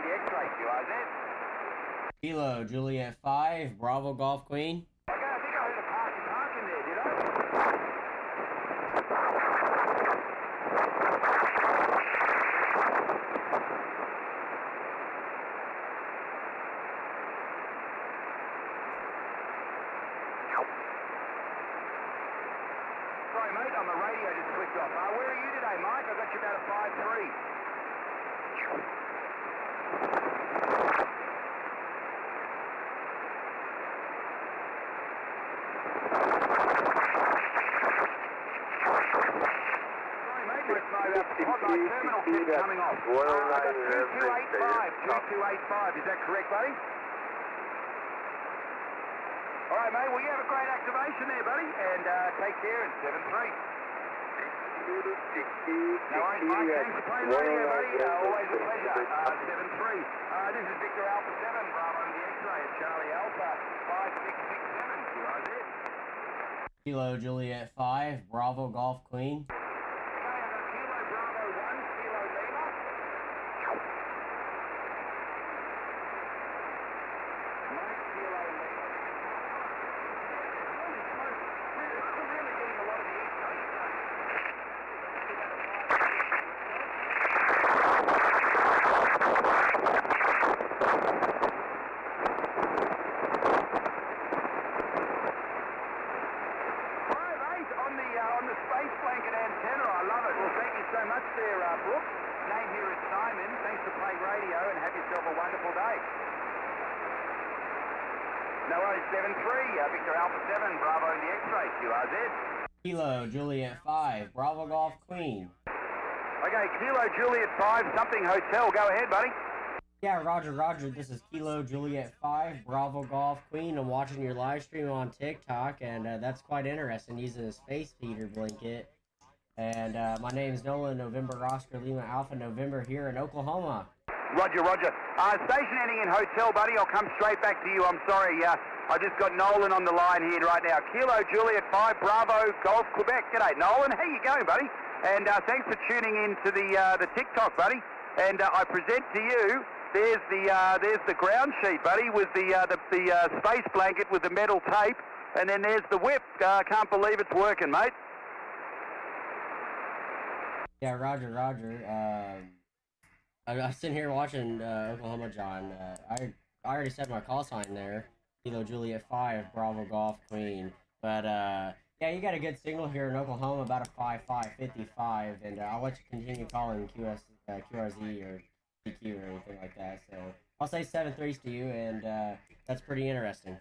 Indy X-ray, QRZ. Kilo Juliet 5, Bravo Golf Queen. Okay, I think I heard a park in there, did I? Sorry, mate, on the radio just clicked off. Where are you today, Mike? I got you about a 5-3. My terminal keeps coming off. I got 2285. Is that correct, buddy? All right, mate. Well, you have a great activation there, buddy, and take care. And 7-3. No worries, Mike. Thanks for playing radio, buddy. Always a pleasure. 7-3. This is Victor Alpha 7, Bravo in the X-ray, and Charlie Alpha 5667. QRZ. Kilo Juliet 5, Bravo Golf Queen. On the space blanket antenna, I love it. Well, thank you so much there, Brooke. Name here is Simon. Thanks for playing radio and have yourself a wonderful day. No worries, 7-3, Victor Alpha 7, Bravo in the X-ray, QRZ. Kilo Juliet 5, Bravo Golf Queen. Okay, Kilo Juliet 5, something hotel. Go ahead, buddy. Yeah, Roger. This is Kilo Juliet 5, Bravo Golf Queen. I'm watching your live stream on TikTok, and that's quite interesting, using a space feeder blanket. And my name's Nolan, November Oscar Lima Alpha November here in Oklahoma. Roger. Station ending in hotel, buddy. I'll come straight back to you. I'm sorry. I just got Nolan on the line here right now. Kilo Juliet 5, Bravo Golf Quebec. G'day, Nolan. How you going, buddy? And thanks for tuning in to the TikTok, buddy. And I present to you. There's the ground sheet, buddy, with the space blanket with the metal tape, and then there's the whip. Can't believe it's working, mate. Yeah, Roger. I was sitting here watching Oklahoma John. I already said my call sign there, Kilo Juliet 5, Bravo Golf Queen. But yeah, you got a good signal here in Oklahoma, about a 55, and I'll let you continue calling QRZ or DQ or anything like that. So I'll say 7-3s to you, and that's pretty interesting.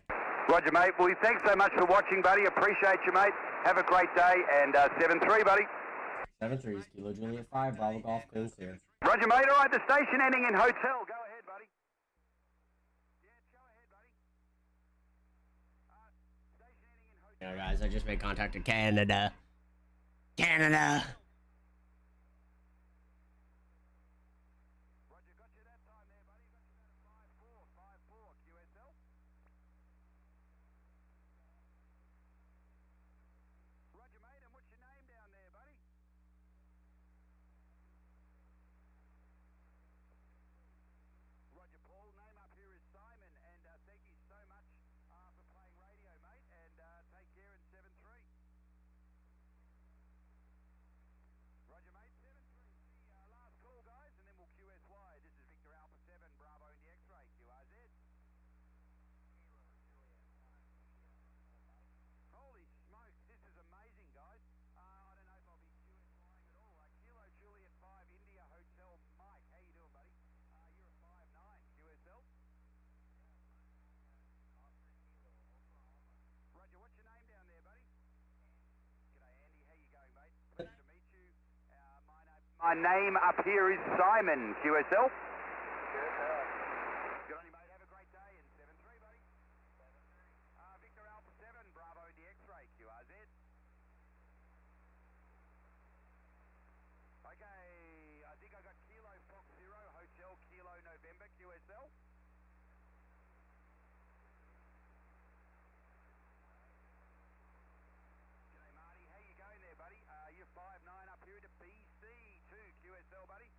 Roger, mate. Well, thanks so much for watching, buddy. Appreciate you, mate. Have a great day, and 7-3, buddy. 7-3s, Kilo Juliet 5, Bravo Golf Queen clear. Roger, mate. All right, the station ending in hotel. Go ahead, buddy. Yeah, go ahead, buddy. Station ending in hotel. You know, guys, I just made contact to Canada. Canada! Roger, got you that time there, buddy. Got you about a 5-4 QSL. Roger, mate. And what's your name down there, buddy? Roger, Paul. Name up here is Simon, and thank you so much for playing radio, mate, and take care in 7-3. Roger, mate, 7-3. The last call, guys, and then we'll QSY. This is Victor Alpha 7, Bravo in the X-ray, QRZ. Holy smokes, this is amazing, guys. I don't know if I'll be QSYing at all. Kilo Juliet 5, India Hotel, Mike. How you doing, buddy? You're a 5-9, QSL. Roger, what's your name down there, buddy? G'day, Andy. How you going, mate? Pleasure to meet you. My name up here is Simon, QSL. Good on you, mate. Have a great day. And 7-3, buddy. Victor Alpha 7, Bravo in the X-ray, QRZ. Okay, I think I got Kilo Fox 0, Hotel Kilo November, QSL. G'day, Marty. How you going there, buddy? You're 5-9 up here to BC2, QSL, buddy.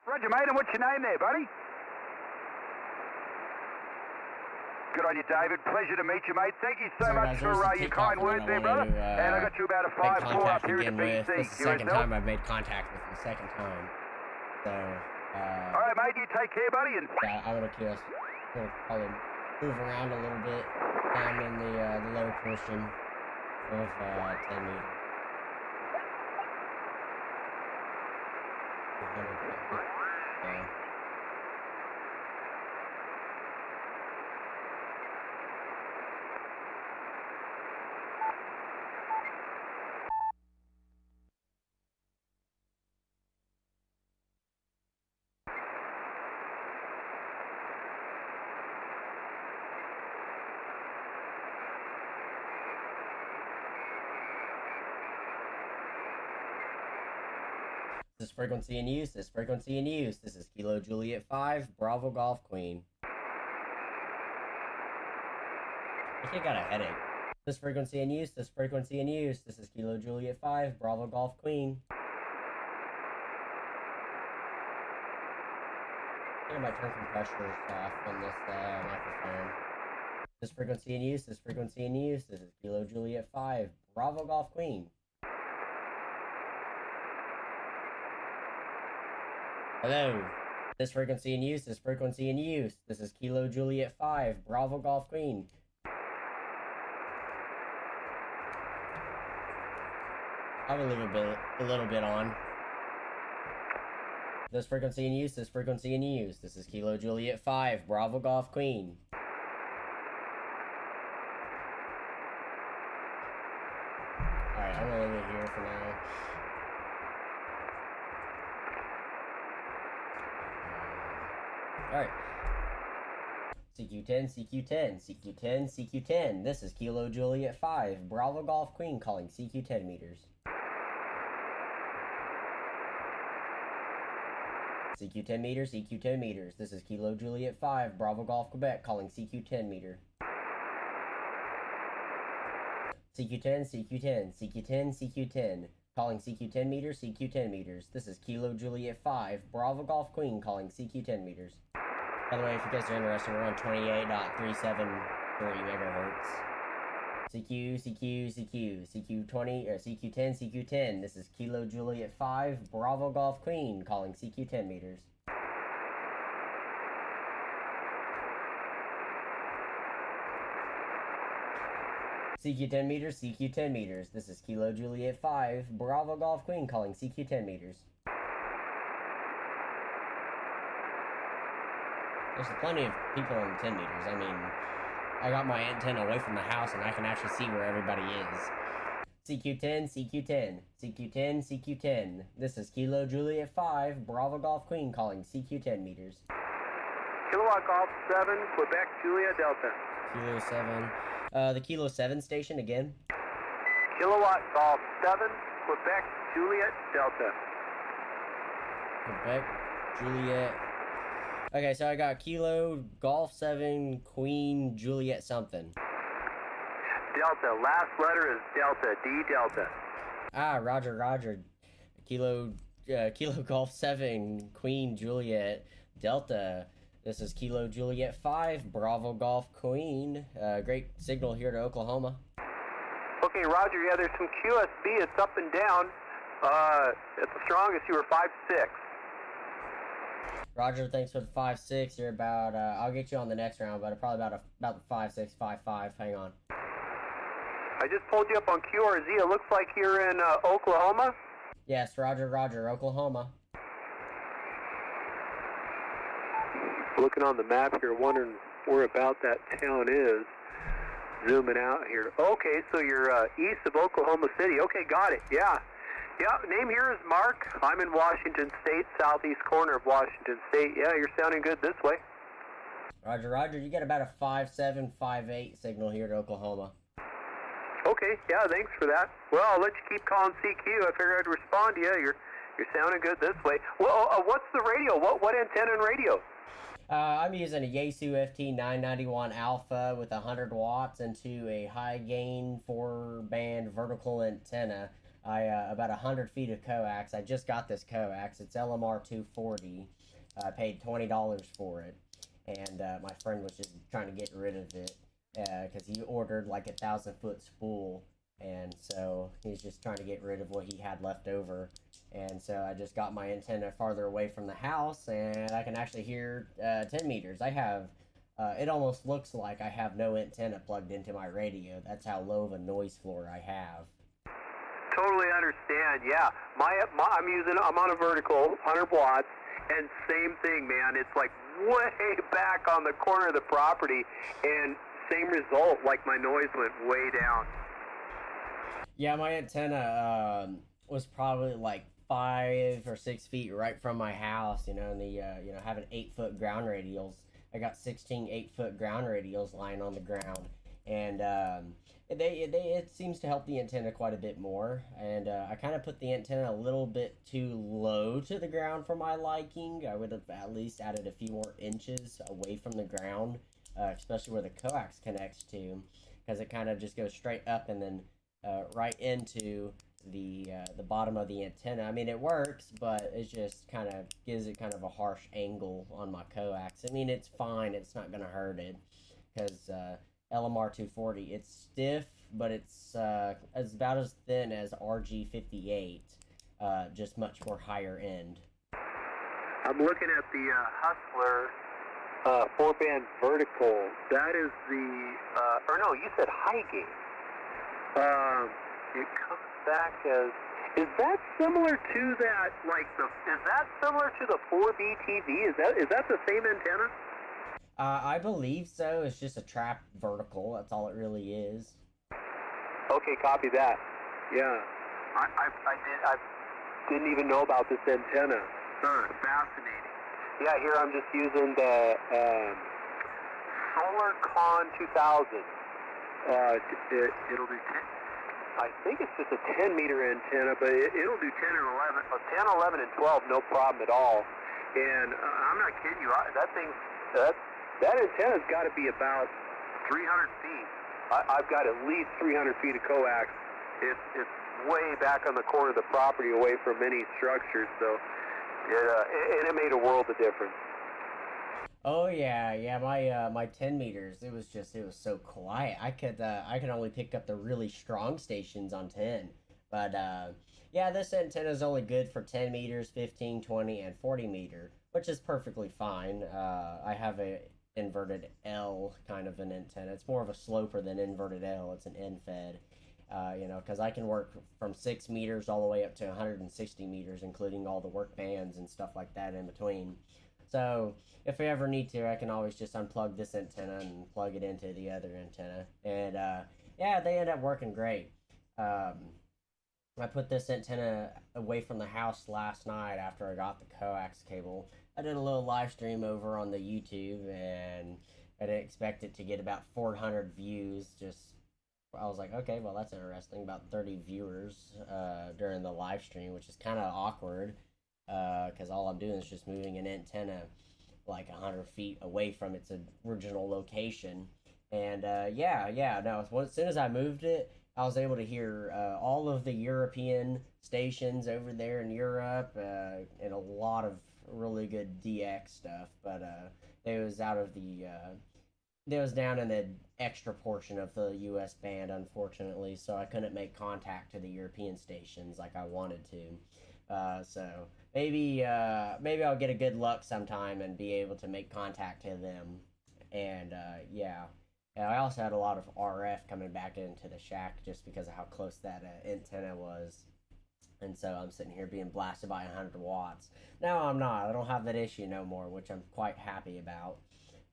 Roger, mate, and what's your name there, buddy? Good on you, David. Pleasure to meet you, mate. Thank you so much for your kind words there, brother. And I got you about a 5-4 up here in the BC. This is the second time I've made contact with you. Second time. So, all right, mate, you take care, buddy. And yeah, I'm gonna kill us. I'm gonna probably move around a little bit down in the low portion of 10 meters. Yeah. This is frequency in use. This frequency in use. This is Kilo Juliet 5, Bravo Golf Queen. I think I got a headache. This frequency in use. This frequency in use. This is Kilo Juliet 5, Bravo Golf Queen. I think I might turn compressors off on this microphone. This frequency in use. This frequency in use. This is Kilo Juliet 5, Bravo Golf Queen. Hello. This frequency in use. This frequency in use. This is Kilo Juliet 5, Bravo Golf Queen. I have a little bit on. This frequency in use. This frequency in use. This is Kilo Juliet 5, Bravo Golf Queen. Alright, I'm gonna leave it here for now. Alright. CQ10, CQ10, CQ10, CQ10. This is Kilo Juliet 5, Bravo Golf Queen calling CQ10 meters. CQ10 meters, CQ10 meters. This is Kilo Juliet 5, Bravo Golf Quebec calling CQ10 meter. CQ10, CQ10, CQ10, CQ10. Calling CQ10 meters, CQ10 meters. This is Kilo Juliet 5, Bravo Golf Queen calling CQ10 meters. By the way, if you guys are interested, we're on 28.373 megahertz. CQ, CQ, CQ, CQ20, CQ10, CQ10. This is Kilo Juliet 5, Bravo Golf Queen calling CQ10 meters. CQ10 meters, CQ10 meters. This is Kilo Juliet 5, Bravo Golf Queen calling CQ10 meters. There's plenty of people on 10 meters. I mean, I got my antenna away from the house and I can actually see where everybody is. CQ10, CQ10, CQ10, CQ10. This is Kilo Juliet 5, Bravo Golf Queen calling CQ10 meters. Kilowatt Golf 7, Quebec, Juliet, Delta. Kilo 7. The Kilo 7 station again. Kilowatt Golf 7, Quebec, Juliet, Delta. Quebec, Juliet. Okay, so I got Kilo, Golf 7, Queen, Juliet something. Delta. Last letter is Delta. D Delta. Ah, Roger, Roger. Kilo Golf 7, Queen, Juliet, Delta. This is Kilo Juliet 5, Bravo Golf Queen. Great signal here to Oklahoma. Okay, Roger. Yeah, there's some QSB. It's up and down. At the strongest, you were 5.6. Roger, thanks for the 5.6. You're about, I'll get you on the next round, but probably about the 5.6, 5.5. Hang on. I just pulled you up on QRZ. It looks like you're in Oklahoma. Yes, Roger, Roger, Oklahoma. Looking on the map here, wondering where about that town is. Zooming out here. Okay, so you're east of Oklahoma City. Okay, got it. Yeah. Yeah, name here is Mark. I'm in Washington State, southeast corner of Washington State. Yeah, you're sounding good this way. Roger, Roger. You get about a 5.7, 5.8 signal here to Oklahoma. Okay, yeah, thanks for that. Well, I'll let you keep calling CQ. I figured I'd respond to you. You're sounding good this way. Well, what's the radio? What antenna and radio? I'm using a Yaesu FT991 Alpha with 100 watts into a high gain 4-band vertical antenna. about 100 feet of coax. I just got this coax. It's LMR 240. I paid $20 for it, and my friend was just trying to get rid of it because he ordered like a 1,000-foot spool, and so he's just trying to get rid of what he had left over. And so I just got my antenna farther away from the house, and I can actually hear 10 meters. I have, it almost looks like I have no antenna plugged into my radio. That's how low of a noise floor I have. Totally understand. Yeah, I'm on a vertical, 100 watts, and same thing, man. It's like way back on the corner of the property, and same result. Like my noise went way down. Yeah, my antenna was probably like 5 or 6 feet right from my house. And the having 8-foot ground radials. I got 16 8-foot ground radials lying on the ground, and it seems to help the antenna quite a bit more. And I kind of put the antenna a little bit too low to the ground for my liking. I would have at least added a few more inches away from the ground, especially where the coax connects to, because it kind of just goes straight up and then right into the bottom of the antenna. I mean, it works, but it just kind of gives it kind of a harsh angle on my coax. I mean, it's fine. It's not going to hurt it, because LMR 240, it's stiff, but it's about as thin as RG58, just much more higher end. I'm looking at the Hustler 4-band vertical. That is the, or no, you said high gain. It comes back as, is that similar to that, is that similar to the 4B TV? Is that the same antenna? I believe so. It's just a trapped vertical. That's all it really is. Okay, copy that. Yeah. I didn't even know about this antenna. Fascinating. Yeah, here I'm just using the SolarCon 2000. It'll do 10. I think it's just a 10-meter antenna, but it'll do 10 and 11. 10, 11, and 12, no problem at all. And I'm not kidding you. That antenna's got to be about 300 feet. I've got at least 300 feet of coax. It's way back on the corner of the property, away from any structures. So it made a world of difference. Oh yeah, my 10 meters. It was so quiet. I could only pick up the really strong stations on 10. But yeah, this antenna is only good for 10 meters, 15, 20, and 40 meter, which is perfectly fine. I have a inverted L kind of an antenna. It's more of a sloper than inverted L. It's an N-fed. Because I can work from 6 meters all the way up to 160 meters, including all the work bands and stuff like that in between. So if I ever need to, I can always just unplug this antenna and plug it into the other antenna. And yeah, they end up working great. I put this antenna away from the house last night after I got the coax cable. I did a little live stream over on the YouTube, and I didn't expect it to get about 400 views. I was like, okay, well, that's interesting. About 30 viewers during the live stream, which is kind of awkward. Because all I'm doing is just moving an antenna like 100 feet away from its original location. And as soon as I moved it, I was able to hear all of the European stations over there in Europe, and a lot of really good DX stuff. But it was down in the extra portion of the US band, unfortunately, so I couldn't make contact to the European stations like I wanted to. So maybe I'll get a good luck sometime and be able to make contact to them. And and I also had a lot of RF coming back into the shack just because of how close that antenna was. And so I'm sitting here being blasted by 100 watts. Now I'm not. I don't have that issue no more, which I'm quite happy about.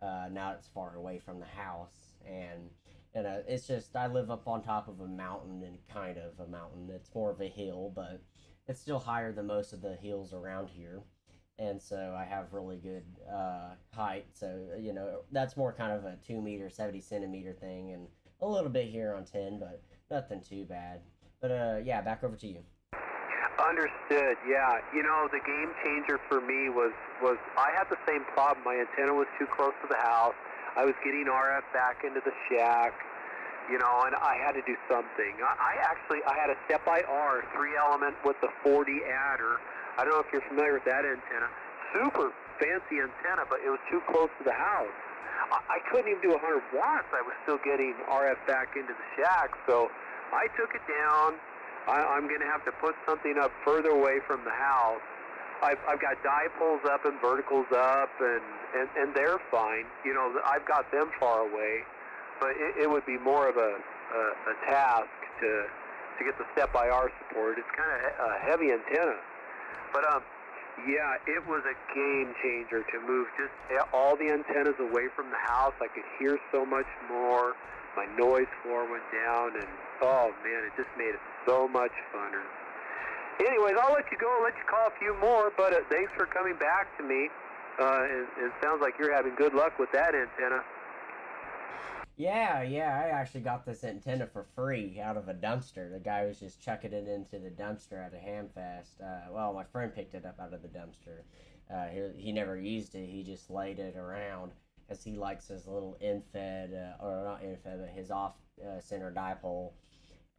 Now it's far away from the house. And it's just, I live up on top of a mountain, and kind of a mountain. It's more of a hill, but it's still higher than most of the hills around here. And so I have really good height. So, that's more kind of a 2 meter, 70 centimeter thing, and a little bit here on 10, but nothing too bad. But yeah, back over to you. Understood, yeah. The game changer for me was I had the same problem. My antenna was too close to the house. I was getting RF back into the shack. you know, and I had to do something. I had a step-by-R 3-element with the 40 adder. I don't know if you're familiar with that antenna. Super fancy antenna, but it was too close to the house. I couldn't even do 100 watts. I was still getting RF back into the shack, so I took it down. I'm going to have to put something up further away from the house. I've got dipoles up and verticals up, and they're fine. You know, I've got them far away, but it would be more of a task to get the step-by-R support. It's kind of a heavy antenna, but yeah, it was a game changer to move just all the antennas away from the house. I could hear so much more. My noise floor went down, and oh man, it just made it so much funner. Anyways, I'll let you go. I'll let you call a few more, but thanks for coming back to me. It sounds like you're having good luck with that antenna. Yeah, I actually got this antenna for free out of a dumpster. The guy was just chucking it into the dumpster at a Hamfest. Well, my friend picked it up out of the dumpster. He never used it. He just laid it around because he likes his little in-fed, or not in-fed, but his off-center dipole.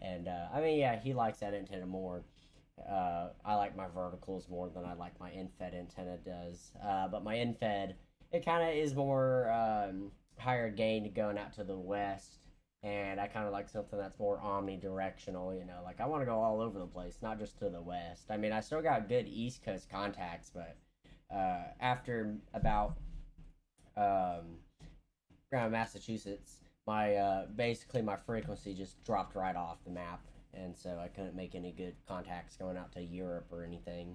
And, I mean, yeah, he likes that antenna more. I like my verticals more than I like my in-fed antenna does. But my in-fed, it kind of is more higher gain going out to the west, and I kind of like something that's more omnidirectional, you know, like I want to go all over the place, not just to the west. I mean, I still got good East Coast contacts, but after about Massachusetts, my basically my frequency just dropped right off the map, and so I couldn't make any good contacts going out to Europe or anything.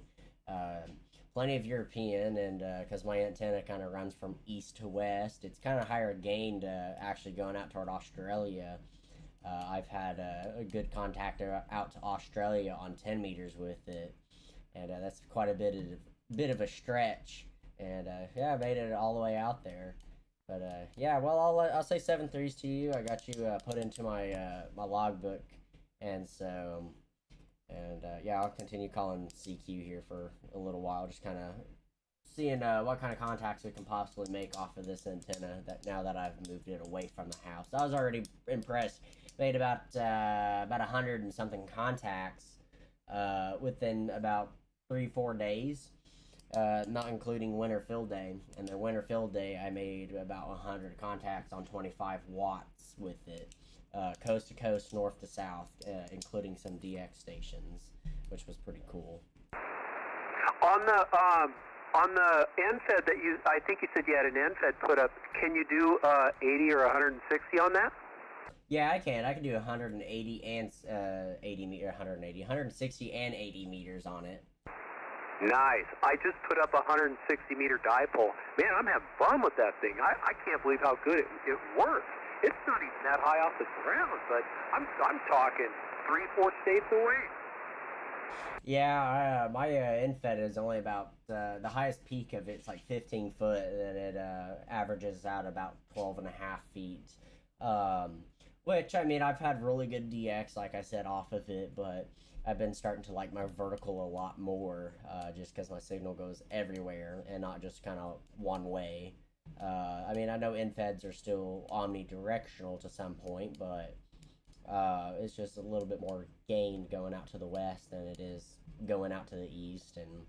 Plenty of European, and because my antenna kind of runs from east to west, it's kind of higher gain actually going out toward Australia. I've had a good contact out to Australia on 10 meters with it, and that's quite a bit of a stretch. And yeah, I made it all the way out there. But yeah, well, I'll say 7.3s to you. I got you put into my my logbook, and so. And yeah, I'll continue calling CQ here for a little while, just kind of seeing what kind of contacts we can possibly make off of this antenna. That now that I've moved it away from the house, I was already impressed. Made about 100 and something contacts within about 3-4 days, not including winter field day. And the winter field day, I made about 100 contacts on 25 watts with it. Coast to coast, north to south, including some DX stations, which was pretty cool. On the NFED that I think you said you had an NFED put up. Can you do 80 or 160 on that? Yeah, I can. I can do 180 and 160 and 80 meters on it. Nice. I just put up a 160 meter dipole. Man, I'm having fun with that thing. I can't believe how good it works. It's not even that high off the ground, but I'm talking 3-4 states away. Yeah, my infed is only about the highest peak of it's like 15 foot, and it averages out about 12.5 feet. Which, I mean, I've had really good DX, like I said, off of it, but I've been starting to like my vertical a lot more, just because my signal goes everywhere and not just kind of one way. I mean, I know infeds are still omnidirectional to some point, but it's just a little bit more gain going out to the west than it is going out to the east. And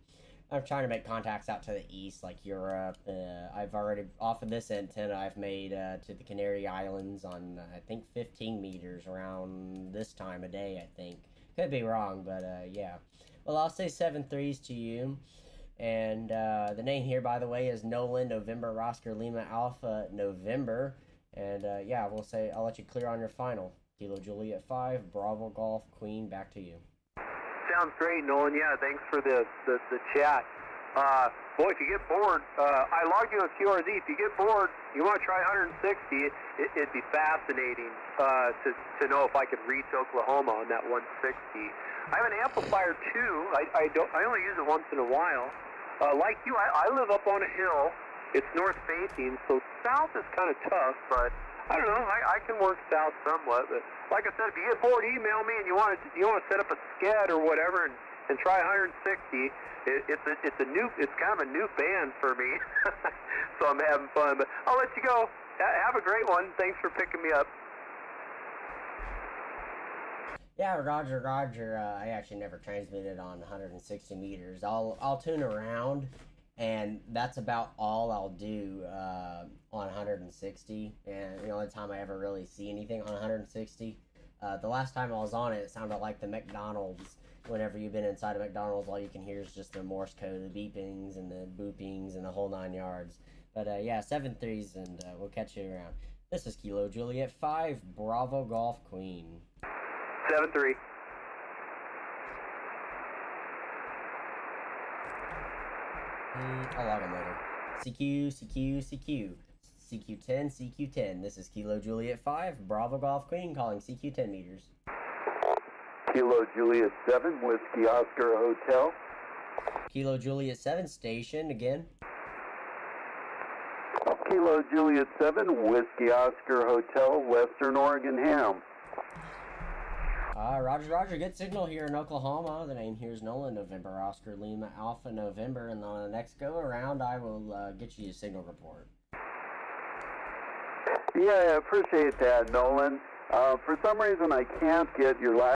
I'm trying to make contacts out to the east, like Europe. I've already, off of this antenna, I've made to the Canary Islands on, I think, 15 meters around this time of day, I think. Could be wrong, but yeah. Well, I'll say 7.3s to you. And the name here, by the way, is Nolan November Oscar Lima Alpha November. And yeah, I'll let you clear on your final. Kilo Juliet 5, Bravo Golf Queen, back to you. Sounds great, Nolan. Yeah, thanks for the chat. Boy, if you get bored, I logged you on QRZ. If you get bored, you want to try 160, it'd be fascinating to know if I could reach Oklahoma on that 160. I have an amplifier too. I only use it once in a while. Like you, I live up on a hill. It's north facing, so south is kind of tough, but I don't know. I can work south somewhat. But like I said, if you get bored, email me and you want to set up a sked or whatever and try 160. It's kind of a new band for me, so I'm having fun. But I'll let you go. Have a great one. Thanks for picking me up. Yeah, Roger, Roger. I actually never transmitted on 160 meters. I'll tune around, and that's about all I'll do on 160. And the only time I ever really see anything on 160. The last time I was on it, it sounded like the McDonald's. Whenever you've been inside a McDonald's, all you can hear is just the Morse code, the beepings and the boopings and the whole 9 yards. But yeah, 7-3s, and we'll catch you around. This is Kilo Juliet 5, Bravo Golf Queen. 7-3. I'll log him later. CQ, CQ, CQ. CQ10, CQ10. This is Kilo Juliet 5, Bravo Golf Queen, calling CQ 10 meters. Kilo Juliet 7, Whiskey Oscar Hotel. Kilo Juliet 7, station again. Kilo Juliet 7, Whiskey Oscar Hotel, Western Oregon Ham. Roger, Roger. Good signal here in Oklahoma. The name here is Nolan, November, Oscar, Lima, Alpha, November. And on the next go around, I will get you a signal report. Yeah, I appreciate that, Nolan. For some reason, I can't get your last